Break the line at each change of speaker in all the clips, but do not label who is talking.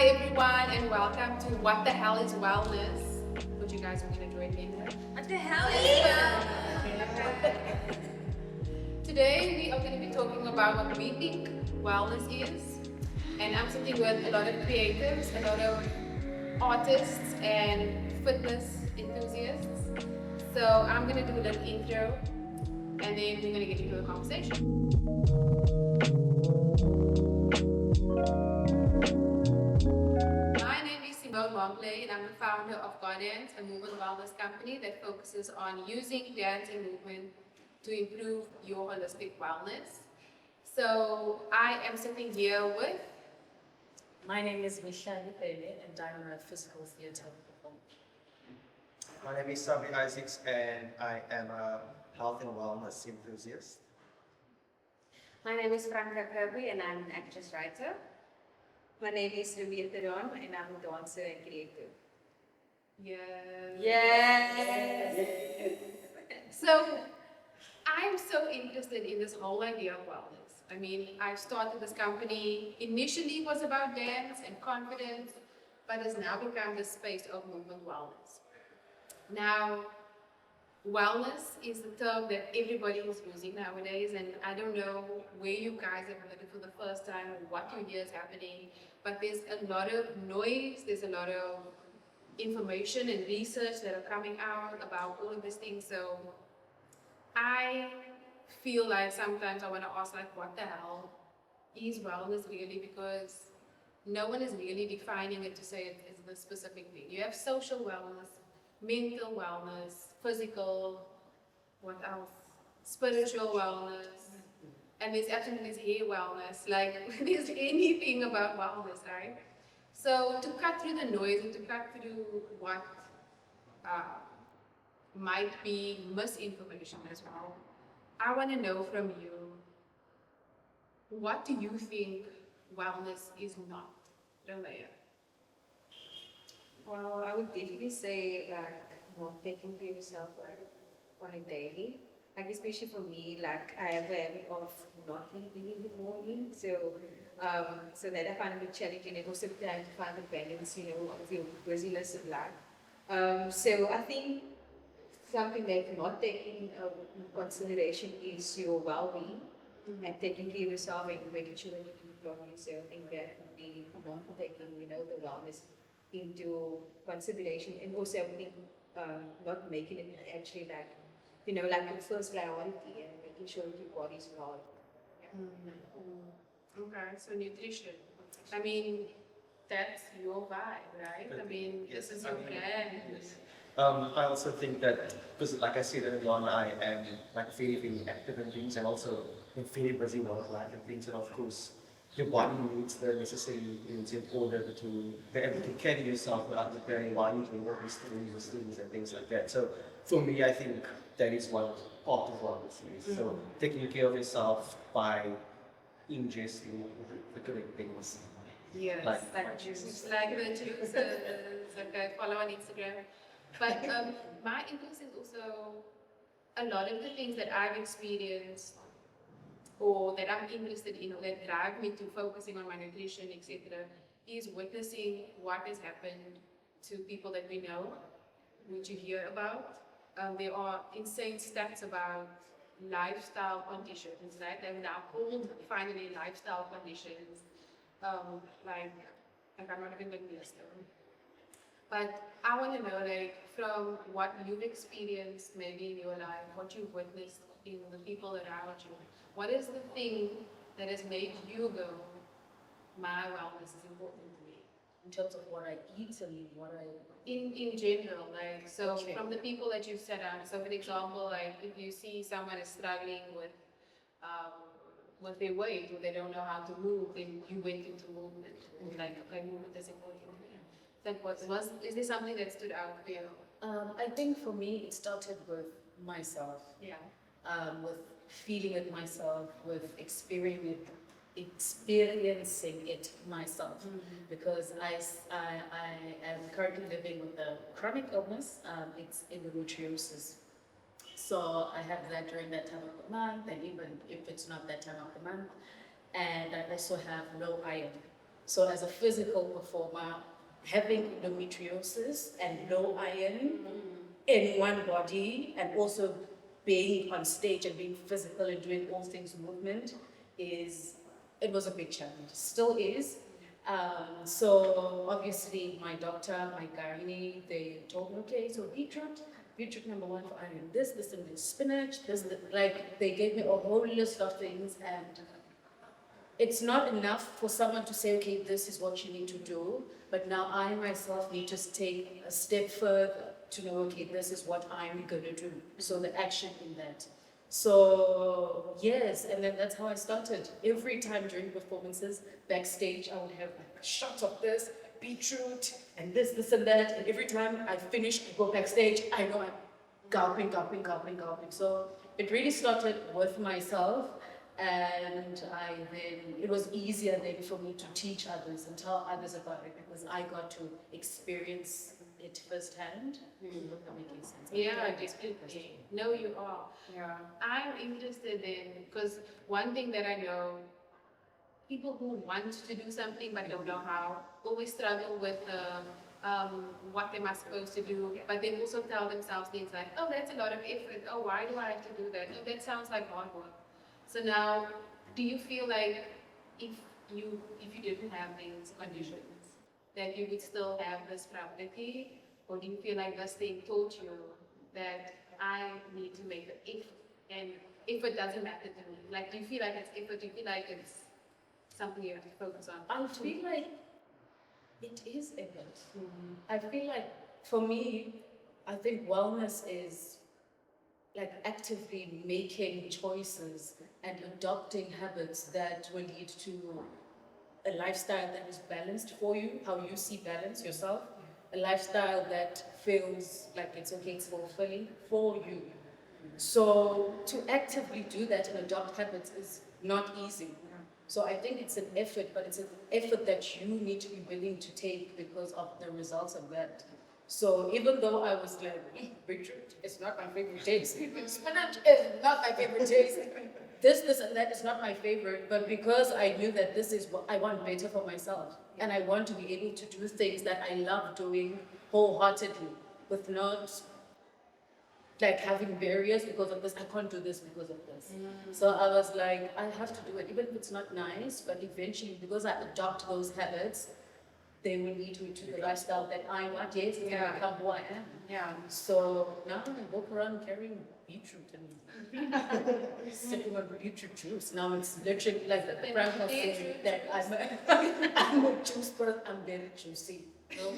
Hi everyone and welcome to What the Hell is Wellness. Would you guys want to join me in there?
What the hell is
Today we are going to be talking about what we think wellness is. And I'm sitting with a lot of creatives, a lot of artists and fitness enthusiasts. So I'm going to do a little intro and then we're going to get into the conversation. My name is Simone, Momplé, and I'm the founder of Godance, a movement wellness company that focuses on using dance and movement to improve your holistic wellness. So I am sitting here with
My name is Mihlali Bele, and I'm a physical theatre performer.
My name is Sabrie and I am a health and wellness enthusiast.
My name is Franka Kirby and I'm an actress writer. My name is Romea Theron and I'm a dancer and creator.
Yes. So I'm so interested in this whole idea of wellness. I mean, I started this company, initially it was about dance and confidence, but has now become the space of movement wellness. Now, wellness is the term that everybody is using nowadays, and I don't know where you guys have heard it for the first time or what you hear is happening, but there's a lot of noise, there's a lot of information and research that are coming out about all of these things. So I feel like sometimes I want to ask, like, what the hell is wellness really? Because no one is really defining it to say it is the specific thing. You have social wellness, mental wellness, physical, what else? Spiritual wellness. And there's actually this hair wellness. Like, there's anything about wellness, right? So to cut through the noise and to cut through what might be misinformation as well, I want to know from you, what do you think wellness is not, Romea?
Well, I would definitely say taking care of yourself on a daily. Like especially for me, like I have a habit of not eating in the morning, so that I find it a bit challenging and also trying to find the balance, of your busyness of life. So I think something that not taking in consideration is your well-being and taking care of yourself and making sure that you eat properly. So I think that would be not taking, the wellness into consideration and also I think not making it actually like your first priority and making sure that your body's well.
Okay, so nutrition. I mean, that's your vibe, right? I mean,
Yes,
this is
I
your
mean,
brand.
yes. I also think that, because like I said earlier on, I am like very active in things and also in very busy work life and things, and of course, your body needs the necessary nutrients in order to be able to carry yourself without preparing why you do all these things and things like that. So for me, I think that is one part of wellness is. So taking care of yourself by ingesting the correct things.
Yes,
Like
juice. Like the juice, like I follow on Instagram. But my interest is also a lot of the things that I've experienced or that I'm interested in or that drive me to focusing on my nutrition, etc., is witnessing what has happened to people that we know, which you hear about. There are insane stats about lifestyle conditions, right? They're now called finally lifestyle conditions. Like I'm not even going to list them. But I want to know, like, from what you've experienced maybe in your life, what you've witnessed in the people around you, what is the thing that has made you go, my wellness is important to me?
In terms of what I eat and what I.
In general, like, so
Okay.
from the people that you've set out, so for example, like, if you see someone is struggling with their weight or they don't know how to move, then you went into movement. And like, okay, movement is important. Like, is there something that stood out for you?
I think for me, it started with myself,
Yeah.
with feeling it myself, with experiencing it myself. Because I am currently living with a chronic illness, it's endometriosis. So I have that during that time of the month, and even if it's not that time of the month. And I also have low iron. So as a physical performer, having endometriosis and low iron in one body, and also being on stage and being physical and doing all things movement, it was a big challenge. Still is. So obviously my doctor, my gynae, they told me, okay, so beetroot number one for iron, this, and this, spinach, like they gave me a whole list of things, and it's not enough for someone to say, okay, this is what you need to do, but now I myself need to take a step further to know, okay, this is what I'm going to do. So the action in that. So yes, and then that's how I started. Every time during performances, backstage, I would have like a shot of this, beetroot, and this and that, and every time I finish, I go backstage, I know I'm gulping. So it really started with myself, and it was easier then for me to teach others and tell others about it, because I got to experience it firsthand. That making sense.
Yeah, definitely. No, you are.
Yeah.
I'm interested in, because one thing that I know, people who want to do something but don't know how always struggle with what they are supposed to do, but they also tell themselves things like, oh, that's a lot of effort. Oh, why do I have to do that? Oh, that sounds like hard work. So now, do you feel like if you didn't have these conditions, that you would still have this probability, or do you feel like this thing taught you that I need to make the effort, and effort doesn't matter to me? Like, do you feel like it's effort? Do you feel like it's something you have to focus on?
I feel like it is effort. I feel like for me, I think wellness is like actively making choices and adopting habits that will lead to a lifestyle that is balanced for you, how you see balance yourself, a lifestyle that feels like it's okay, it's fulfilling for you. So to actively do that and adopt habits is not easy. So I think it's an effort, but it's an effort that you need to be willing to take because of the results of that. So even though I was like, beetroot is not my favorite taste, spinach is not my favorite taste, this and that is not my favorite, but because I knew that this is what I want better for myself, and I want to be able to do things that I love doing wholeheartedly, with not like having barriers because of this, I can't do this because of this. So I was like, I have to do it, even if it's not nice, but eventually, because I adopt those habits, they will lead me to the lifestyle that I want. Yes, it's gonna become who I am.
Yeah.
So now I walk around carrying beetroot and sipping on beetroot juice. Now it's literally like the Franka saying that I'm a juice person, I'm very juicy. So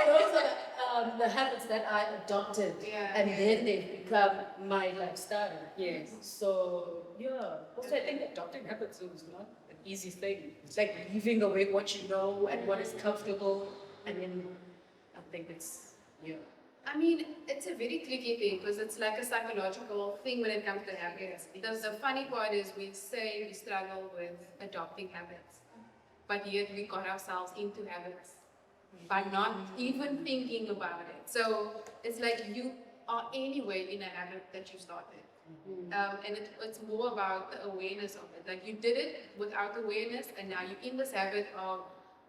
those are the habits that I adopted, and then they've become my lifestyle.
Yes.
So yeah, also I think adopting habits is not an easy thing. It's like leaving away what you know and what is comfortable, and then I think it's
I mean, it's a very tricky thing because it's like a psychological thing when it comes to habits. The funny part is we say we struggle with adopting habits, but yet we got ourselves into habits by not even thinking about it. So it's like you are anyway in a habit that you started. And it's more about the awareness of it. Like you did it without awareness, and now you're in this habit of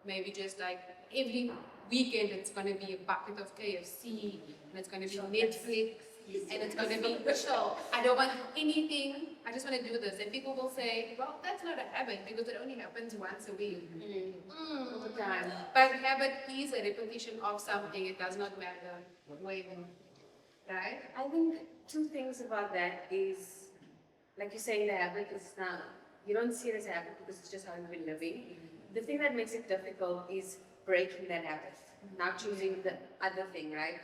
maybe just like every weekend it's going to be a bucket of KFC, and it's going to be Netflix, and it's going to be chill. I don't want anything, I just want to do this. And people will say, well, that's not a habit because it only happens once a week. All the time. But habit is a repetition of something, it does not matter when, right?
I think two things about that is, like you say, the habit is now, you don't see it as a habit because it's just how you've been living. The thing that makes it difficult is breaking that habit, now choosing the other thing, right?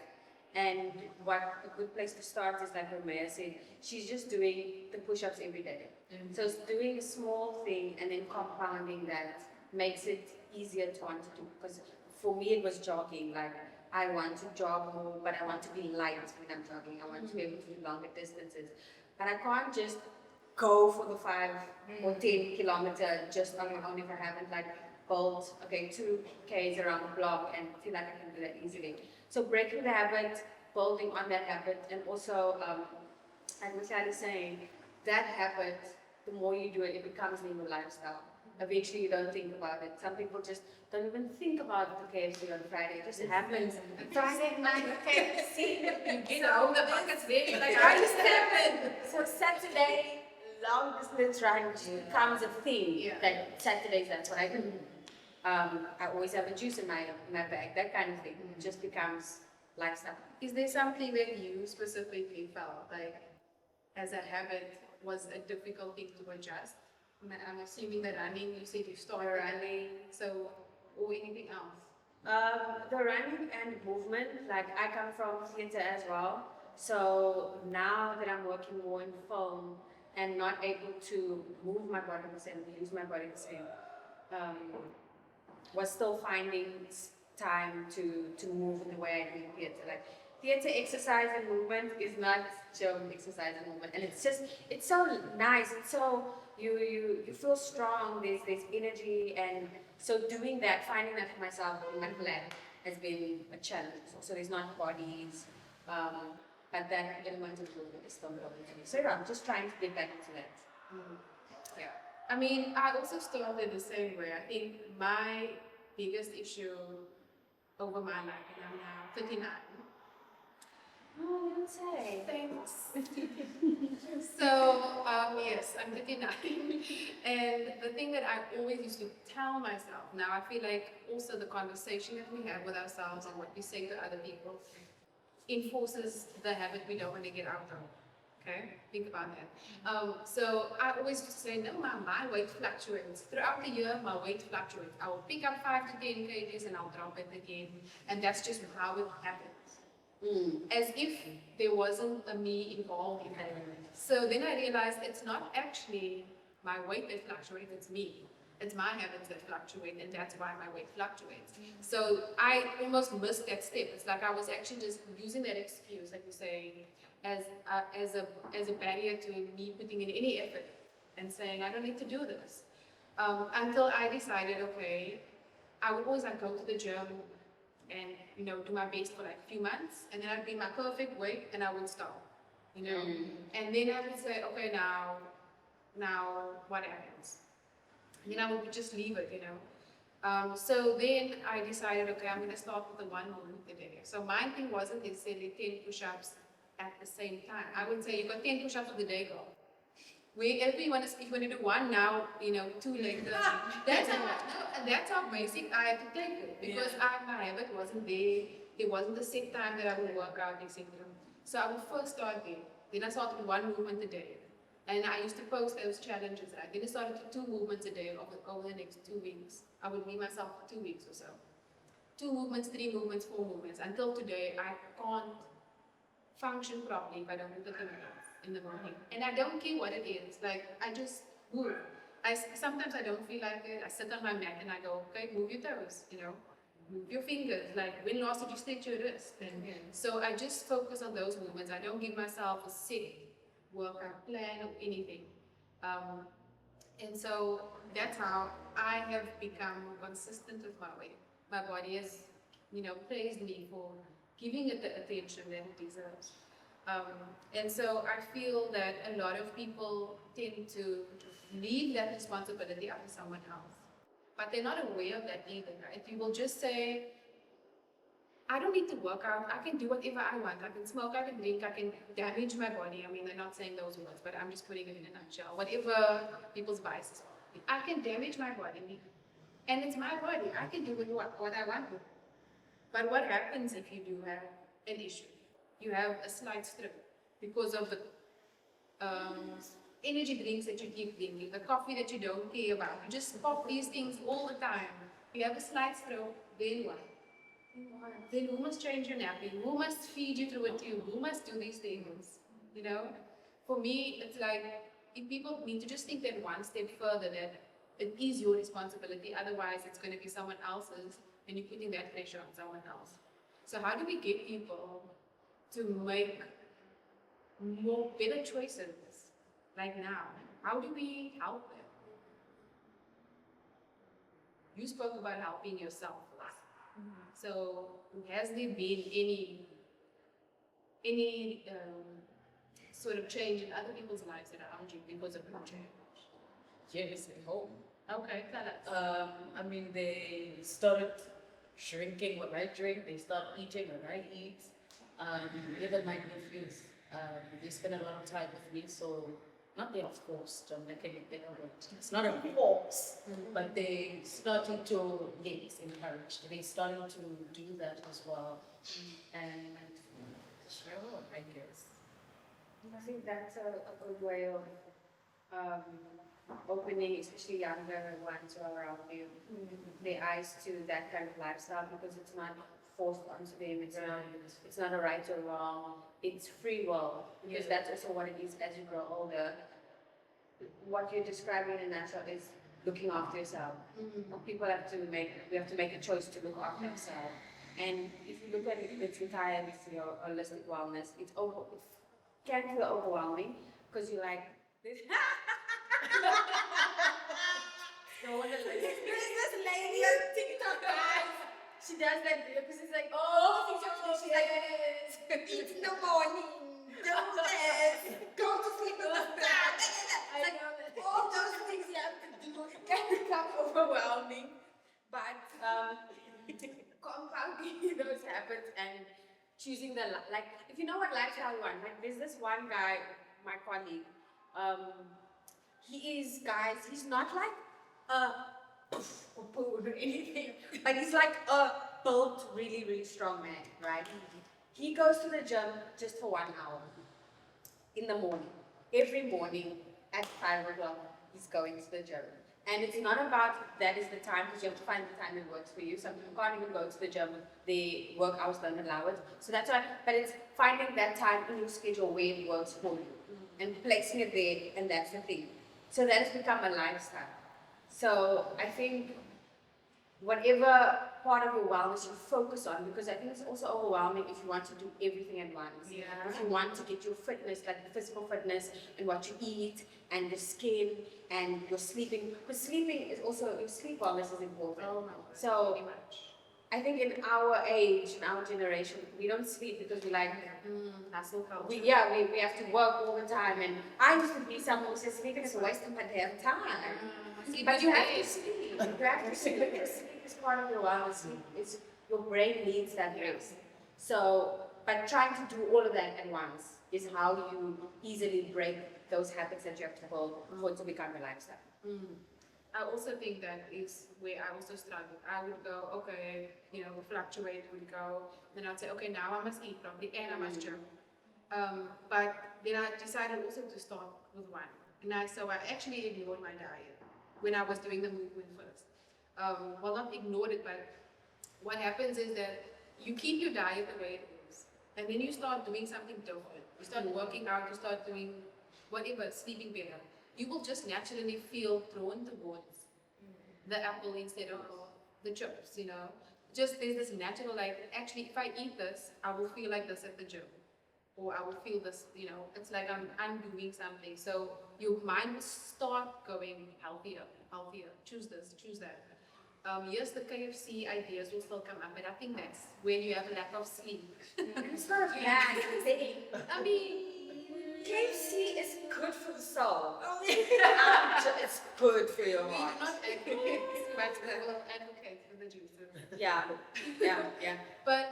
And what a good place to start is, like Romea said, she's just doing the push-ups every day. So it's doing a small thing and then compounding that makes it easier to want to do. Because for me it was jogging, like I want to jog more, but I want to be light when I'm jogging. I want to be able to do longer distances. But I can't just go for the 5 or 10 kilometer just on my own if I haven't like built, 2 Ks around the block and feel like I can do that easily. So breaking the habit, building on that habit, and also, like Mihlali is saying, that habit, the more you do it, it becomes in your lifestyle. Eventually, you don't think about it. Some people just don't even think about the KFC on Friday. It just happens. Friday night, KFC.
You get home, the bucket's there, you're like, how does that happen?
So Saturday, long distance run becomes a thing.
Yeah.
Like Saturdays, that's what I do. I always have a juice in my bag, that kind of thing. It just becomes lifestyle.
Is there something that you specifically felt like as a habit was a difficult thing to adjust? I'm assuming that running, you said you started running, so, or anything else?
The running and movement, like I come from theatre as well. So now that I'm working more in film and not able to move my body the same, use my body the same, was still finding time to move in the way I do in theatre. Like theatre exercise and movement is not shown exercise and movement, and it's so nice. It's so you feel strong. There's energy, and so doing that, finding that for myself in my plan has been a challenge. So there's not bodies, but that element of movement is still important to me. So yeah, I'm just trying to get back into that.
Yeah. I mean, I also started the same way. I think my biggest issue over my life, and I'm now 39.
Oh, you don't say.
Thanks. So, yes, I'm 39. And the thing that I always used to tell myself, now I feel like also the conversation that we have with ourselves and what we say to other people enforces the habit we don't want to get out of. Okay, think about that. So I always used to say, no, my weight fluctuates. Throughout the year, my weight fluctuates. I will pick up 5 to 10 kgs and I'll drop it again. And that's just how it happens. As if there wasn't a me involved in that. So then I realized it's not actually my weight that fluctuates, it's me. It's my habits that fluctuate, and that's why my weight fluctuates. So I almost missed that step. It's like I was actually just using that excuse, like you say, as a barrier to me putting in any effort and saying, I don't need to do this. Until I decided, okay, I would always go to the gym and, do my best for like a few months, and then I'd be in my perfect weight and I would stop, And then I would say, okay, now what happens? And then I would just leave it, So then I decided, okay, I'm going to start with the one movement a day. So my thing wasn't necessarily 10 push-ups at the same time. I would say you got 10 push-ups for the day, girl. If you want to do one now, 2 later. That's how basic I had to take it, because my habit wasn't there. There wasn't a set time that I would work out, etc. So I would first start there. Then I started with one movement a day. And I used to post those challenges. Then I started with 2 movements a day over the next 2 weeks. I would meet myself for 2 weeks or so. 2 movements, 3 movements, 4 movements. Until today, I can't function properly if I don't do 30 minutes in the morning. And I don't care what it is. Like, I just move. Sometimes I don't feel like it. I sit on my mat and I go, okay, move your toes, move your fingers. Like, when last did you stretch your wrist? And so I just focus on those movements. I don't give myself a set workout plan or anything. And so that's how I have become consistent with my weight. My body has, praised me for giving it the attention that it deserves. And so I feel that a lot of people tend to leave that responsibility up to someone else. But they're not aware of that either, right? People just say, I don't need to work out. I can do whatever I want. I can smoke, I can drink, I can damage my body. I mean, they're not saying those words, but I'm just putting it in a nutshell. Whatever people's biases are. I can damage my body. And it's my body. I can do what I want with it. But what happens if you do have an issue? You have a slight stroke because of the energy drinks that you keep drinking, the coffee that you don't care about. You just pop these things all the time. You have a slight stroke, then what? Then who must change your nappy? Who must feed you through a tube? Who must do these things? For me, it's like, if people need to just think that one step further, that it is your responsibility, otherwise it's going to be someone else's, and you're putting that pressure on someone else. So how do we get people to make more better choices, like now? How do we help them? You spoke about helping yourself first. So has there been any sort of change in other people's lives that are around you because of Momplé?
Yes, at home.
Okay, tell us.
I mean, they started shrinking what I drink, they start eating what I eat. Even my nephews, they spend a lot of time with me, so not they are forced, I'm making it better, but it's not a force, but they starting to, yes, encouraged. They starting to do that as well. And sure, I guess.
I think that's a good way of um, opening, especially younger ones who are around you, their eyes to that kind of lifestyle because it's not forced onto them. It's not a right or wrong. It's free will because that's also what it is as you grow older. What you're describing in a nutshell is looking after yourself. People have to make a choice to look after themselves. And if you look at it, its entirety, your holistic wellness, it can feel overwhelming because you're like, this. There's this lady on TikTok, guys. She does that video because it's like, she's like, eat in the morning, do this, go to sleep in the bed. It's like, all those things you have to do can become overwhelming. But compounding those habits and choosing if you know what lifestyle you want, like there's this one guy, my colleague, he's not like or anything, but he's like a built, really, really strong man, right? He goes to the gym just for 1 hour in the morning. Every morning at 5 o'clock, he's going to the gym. And it's not about that is the time, because you have to find the time that works for you. Some people can't even go to the gym, the work hours don't allow it. So that's why, but it's finding that time in your schedule where it works for you and placing it there, and that's the thing. So that has become a lifestyle. So I think whatever part of your wellness you focus on, because I think it's also overwhelming if you want to do everything at once.
Yeah.
If you want to get your fitness, like the physical fitness and what you eat and the skin and your sleeping, because sleeping is also, your sleep wellness is important.
Oh my God,
So
pretty much.
I think in our age, in our generation, we don't sleep because we like,
Hustle culture.
we have to work all the time. And I used to be someone who says sleeping is a waste of my damn time. But you have to sleep. You have to sleep. Sleep is part of your wellness. It's your brain needs that rest. So, but trying to do all of that at once is how you easily break those habits that you have to build for it to become a lifestyle.
I also think that is where I also struggled. I would go, okay, fluctuate, would go, then I'd say, okay, now I must eat properly and I must gym. But then I decided also to start with one. So I actually ignored my diet when I was doing the movement first. Well, not ignored it, but what happens is that you keep your diet the way it is. And then you start doing something different. You start working out, you start doing whatever, sleeping better. You will just naturally feel drawn towards the apple instead of the chips, Just there's this natural, actually, if I eat this, I will feel like this at the gym. Or I will feel this, it's like I'm doing something. So your mind will start going healthier. Choose this, choose that. Yes, the KFC ideas will still come up, but I think that's when you have a lack of sleep.
It's not a bad thing.
I mean,
KFC is good for the soul. It's good for your
we're
heart.
not advocates, but we will advocate for the juices.
Yeah.
But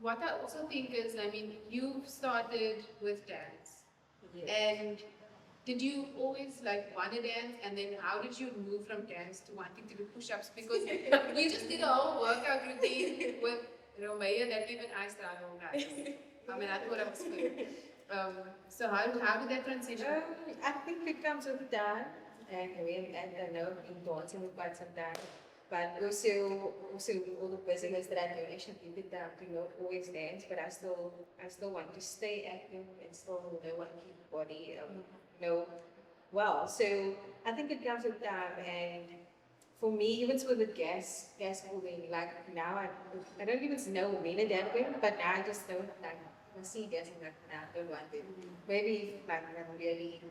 what I also think is, you started with dance. And did you always want to dance? And then how did you move from dance to wanting to do push-ups? Because you just did a whole workout routine with Romea that even I struggle, guys. I thought I was good. So how did that transition?
I think it comes with time. And I know I've been dancing for quite some time. But also all the business that I do, actually keep it down to not always dance, but I still want to stay active and still want to keep the body well. So I think it comes with time, and for me, even with the gas moving, now I don't even know when it happened, but now I just know I see gas and I don't want it. Maybe I'm really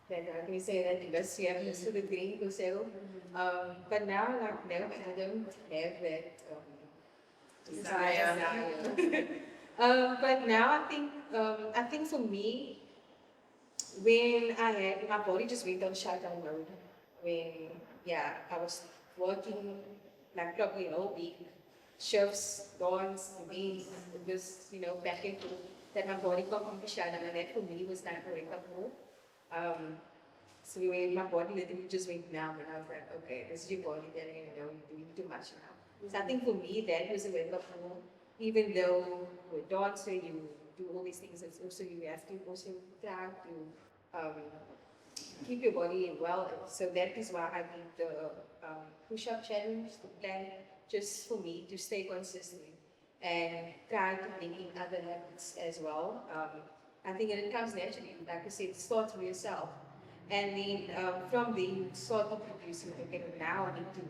can you say that because you have to the green to sell? But now, no, I don't have that desire. But now I think I think for me, when I had, my body just went on shutdown mode. When, yeah, I was working like probably a whole week, shifts, dawns, weeks, it was, back and forth, that my body completely shut down. And that for me was like a wake up call. So when my body literally just went numb, and I was like, okay, this is your body telling you, you're doing too much now. So I think for me, that was a wake up call. Even though with dancer, you do all these things, it's also you have to also try to keep your body in well. So that is why I did the push-up challenge, the plan, just for me to stay consistent and try to bring in other habits as well. I think it comes naturally, like I said, start with yourself. And then from there, you start introducing, okay, now I need to,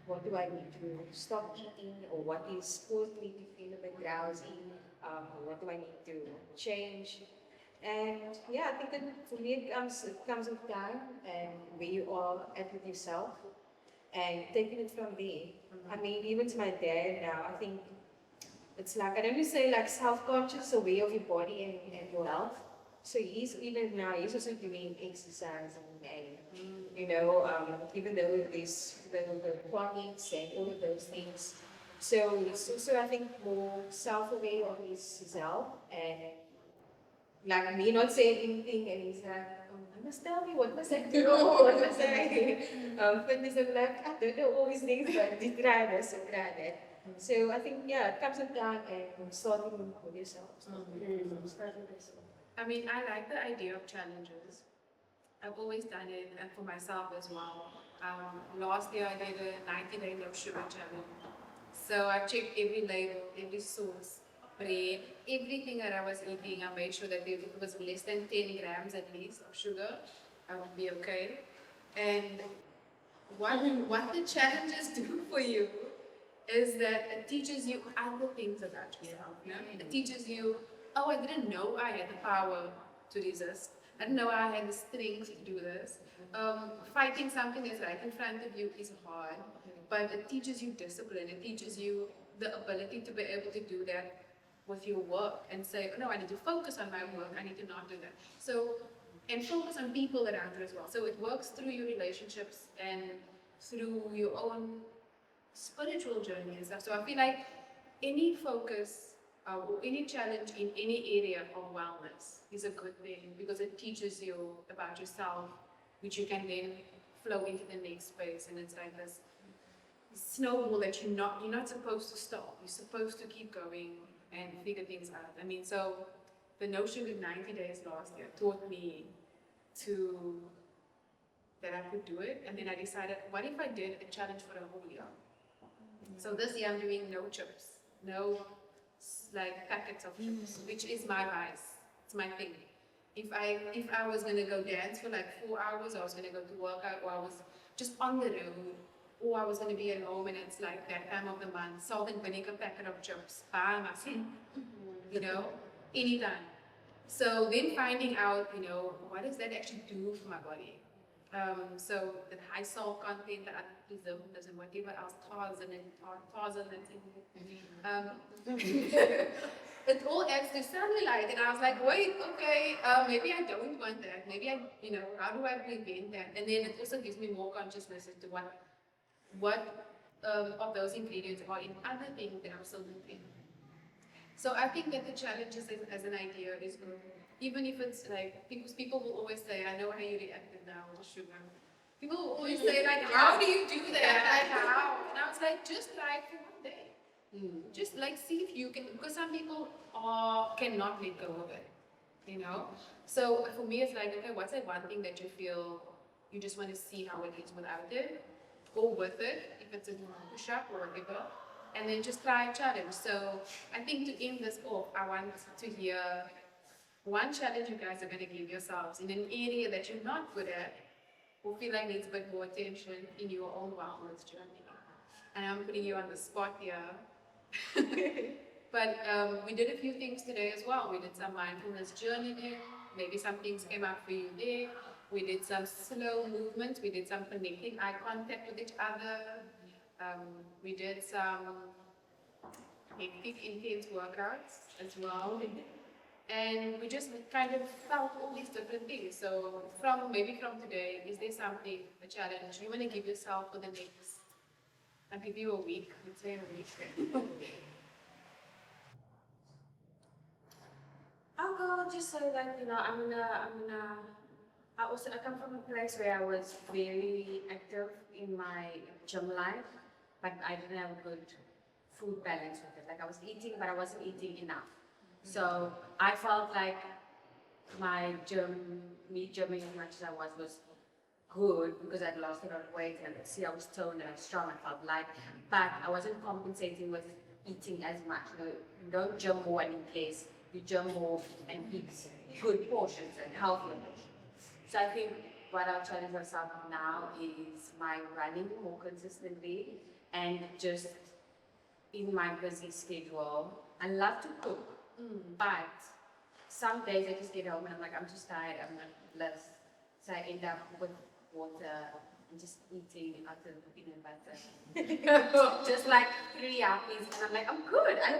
what do I need to stop eating, or what is causing me to feel a bit drowsy, what do I need to change. And yeah, I think that for me it comes with time and where you are at with yourself and taking it from there. I mean, even to my dad now, I think it's like, I don't just say like self-conscious, aware of your body and your health. So he's even now, he's also doing exercise and even though there's the chronics and all of those things. So he's also, I think, more self-aware of his health and like me not saying anything, and he's like, you must tell me what must I do, what must I fitness, and like, I don't know all these things, but you try this and try that. So I think, yeah, it comes with time and starting with yourself. Starting with yourself.
I mean, I like the idea of challenges. I've always done it, and for myself as well. Last year I did a 90-day no sugar challenge. So I checked every label, every source, bread, everything that I was eating. I made sure that if it was less than 10 grams at least of sugar, I would be okay. And what the challenges do for you is that it teaches you other things about yourself. You know? It teaches you, oh, I didn't know I had the power to resist. I didn't know I had the strength to do this. Fighting something that's right in front of you is hard, but it teaches you discipline. It teaches you the ability to be able to do that with your work and say, oh, no, I need to focus on my work. I need to not do that. So, and focus on people around you as well. So it works through your relationships and through your own spiritual journey and stuff. So I feel like any focus or any challenge in any area of wellness is a good thing because it teaches you about yourself, which you can then flow into the next space. And it's like this snowball that you're not supposed to stop. You're supposed to keep going and figure things out. I mean, so the notion of 90 days last year taught me that I could do it. And then I decided, what if I did a challenge for a whole year? So this year I'm doing no chips, no like packets of chips, which is my vice. It's my thing. If I was gonna go dance for like 4 hours, I was gonna go to workout, or I was just on the road, or I was gonna be at home and it's like that time of the month, salt and vinegar packet of chips by myself, anytime. So then finding out, what does that actually do for my body? So the high salt content, the preservatives and whatever else, it all adds to cellulite. And I was like, wait, okay, maybe I don't want that. Maybe how do I prevent that? And then it also gives me more consciousness as to what of those ingredients are in other things that I'm still eating. So I think that the challenges as an idea is good. Even if it's like, because people will always say, I know how you reacted now with sugar. People will always say, like, how do you do that? Like, how? And I was like, just try it for one day. Just like see if you can, because some people cannot let go of it, So for me, it's like, okay, what's that one thing that you feel you just want to see how it is without it? Go with it, if it's a push-up or whatever. And then just try a challenge. So I think to end this off, I want to hear one challenge you guys are going to give yourselves in an area that you're not good at or feel like needs a bit more attention in your own wellness journey. And I'm putting you on the spot here. But we did a few things today as well. We did some mindfulness journaling. Maybe some things came up for you there. We did some slow movements. We did some connecting eye contact with each other. We did some hectic, intense workouts as well. And we just kind of felt all these different things. So from today, is there something, a challenge you want to give yourself for the next, I'll give you a week, let's say a week. I'll go just say that, I come from a place where I was very active in my gym life, but I didn't have a good food balance with it. Like I was eating, but I wasn't eating enough. So I felt like me gymming as much as I was good because I'd lost a lot of weight and see I was toned and I was strong, I felt light, but I wasn't compensating with eating as much. You don't gym more and eat less, you gym more and eat good portions and healthy portions. So I think what I'll challenge myself now is my running more consistently and just in my busy schedule. I love to cook, but some days I just get home and I'm like, I'm just tired, I'm not blessed. So I end up with water and just eating out of peanut butter. Just like 3 apples, and I'm like, I'm good. I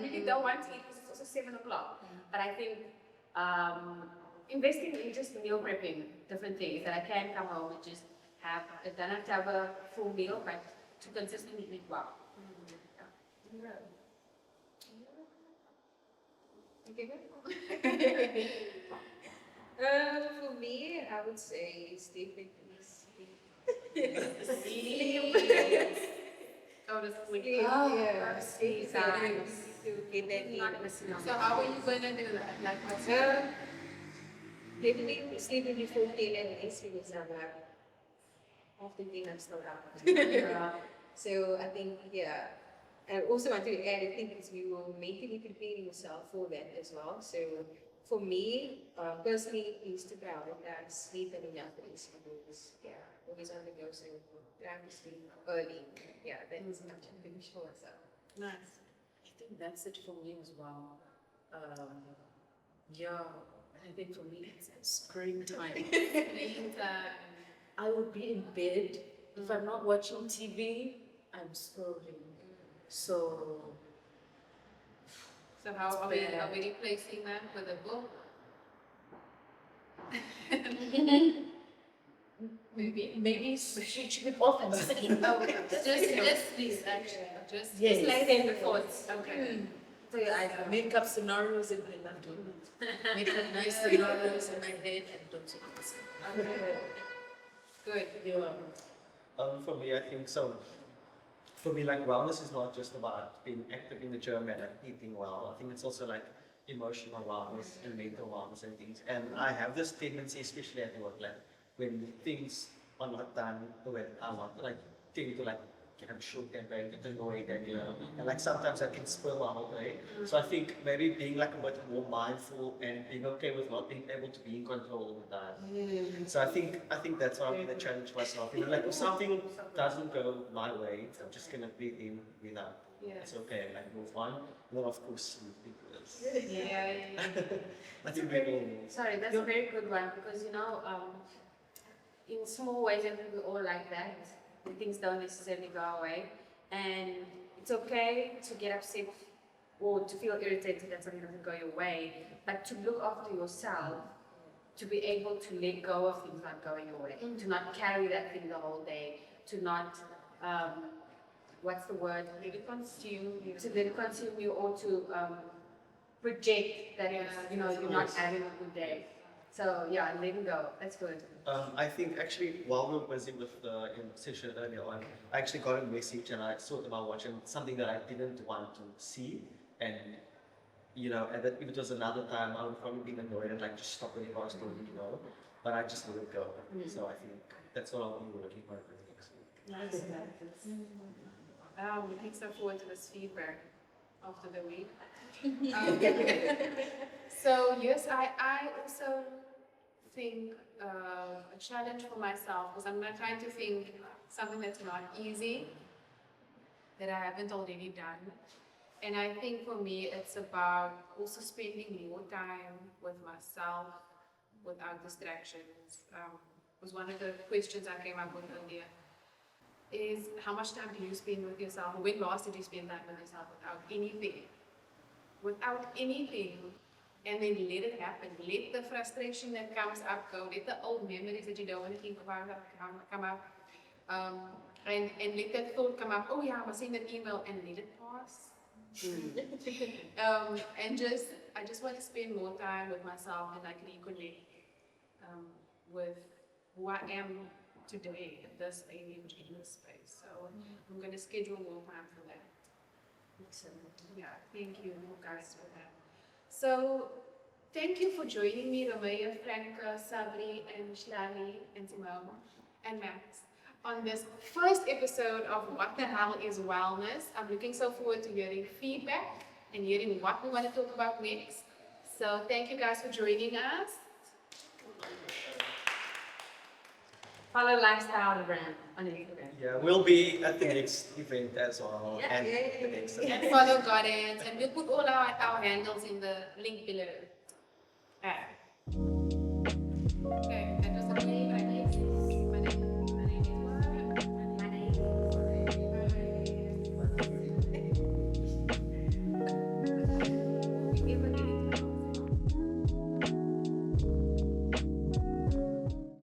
really don't want to eat because it's also 7 o'clock. But I think investing in just meal prepping, different things that I can come home and just have, I don't have to have a full meal, but to consistently eat well.
For me, I would say it's definitely sleep.
Go to sleep.
Yeah.
Sleep.
To get that in.
So how are you going to do that? Like what's
Definitely sleeping before 10 at least because I'm often dinner still up. So I think, yeah. And also want to add, I think is you will mentally prepare yourself for that as well. So for me, personally, is to prioritize sleep and enough rest because, always on the go, so trying to sleep early. Yeah, that's much I'm sure. So.
nice?
I think that's it for me as well. I think for me it's screen time. I would be in bed. If I'm not watching TV, I'm scrolling. So
So are we replacing that with a book?
maybe switch it off and sleep.
Just please, actually. Just
Yes.
like the thoughts. Okay.
So I make up scenarios in my mind. Make up nice scenarios in my head and don't see it.
Okay. Good.
For me, I think so. For me, like wellness is not just about being active in the gym and like, eating well. I think it's also like emotional wellness and mental wellness and things. And I have this tendency, especially at work, like when things are not done the way I want, like tend to like get shook and very get annoyed and and like sometimes I can spoil my whole day. So I think maybe being like a bit more mindful and being okay with not being able to be in control all the time. So I think that's what I'm gonna challenge myself. Like if something doesn't go my way, I'm just gonna breathe in, breathe out. It's okay, like move on. And then of course sleep because I think we all need.
Sorry, that's a very good one because in small ways, I think we all like that. Things don't necessarily go away, and it's okay to get upset or to feel irritated that something doesn't go your way, but to look after yourself, to be able to let go of things not going your way, to not carry that thing the whole day, to not what's the word? Let it consume you. To let it consume you, or to project that you're not having a good day. So yeah, letting go. That's good.
I think actually while we were busy with the session earlier on, I actually got a message and I thought about watching something that I didn't want to see, and and that if it was another time, I would probably be annoyed and like just stop the watch story, but I just let it go. So I think that's what I'll be working on next week.
Nice. I'm looking so forward to this feedback after the week. So yes, I also think a challenge for myself because I'm trying to think something that's not easy that I haven't already done. And I think for me, it's about also spending more time with myself without distractions. Was one of the questions I came up with earlier. Is how much time do you spend with yourself? When last did you spend time with yourself without anything? Without anything. and then let it happen. Let the frustration that comes up go. Let the old memories that you don't want to think about come up. And let that thought come up. Oh yeah, I must send that email and let it pass. And I just want to spend more time with myself and like reconnect with who I am today at this age in this space. So I'm going to schedule more time for that. Yeah, thank you guys for that. So thank you for joining me, Romea, Franka, Sabrie, and Mihlali, and Simone, and Max, on this first episode of What the Hell is Wellness. I'm looking so forward to hearing feedback and hearing what we want to talk about next. So thank you guys for joining us.
Follow Lifestyle Brand on Instagram.
Yeah, we'll be at the next event as well.
Yeah.
And the next
And follow Godance, and we'll put all our handles in the link below.